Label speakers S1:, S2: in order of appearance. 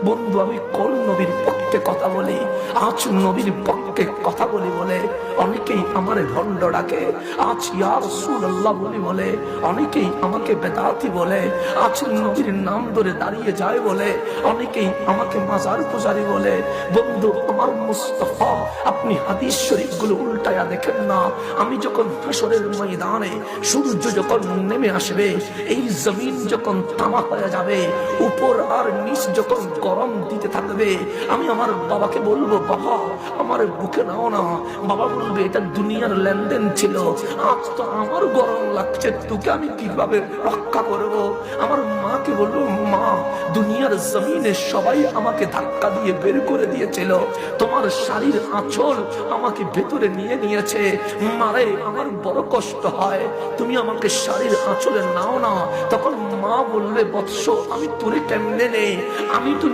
S1: বন্ধু, আমি কোন নবীর পক্ষে কথা বলি? আজ নবীর পক্ষে কথা বলি বলে অনেকেই আমারে ভণ্ড ডাকে। আজ ইয়া রাসূলুল্লাহ বলি বলে অনেকেই আমাকে বেদাতি বলে। আজ নবীর নাম ধরে দাঁড়িয়ে যায় বলে অনেকেই আমাকে মাজার পূজারি বলে। বন্ধু আমার মুস্তাফা, আপনি হাদিস শরীফ গুলো উল্টায়া দেখেন না। আমি যখন হাসরের ময়দানে সূর্য যখন নেমে আসবে, এই জমিন যখন তামা হয়ে যাবে, উপর আর নিচ যখন গরম দিতে থাকবে, আমি আমার বাবাকে বলবো, বাবা আমার বুকে নাও না। বাবা বলবে, এটা দুনিয়ার লেনদেন ছিল, আজ তো আমার গরম লাগছে, তোকে আমি কিভাবে রক্ষা করব? আমার মাকে বলবো, মা দুনিয়ার জমিনে সবাই আমাকে ধাক্কা দিয়ে বের করে দিয়েছিল, তোমার শাড়ির আঁচল আমাকে ভেতরে নিয়ে নিয়েছে, মারে আমার বড় কষ্ট হয়, তুমি আমাকে শাড়ির আঁচলে নাও না। তখন মা বলবে, বৎস আমি তোরে কেমনে নেই, আমি তো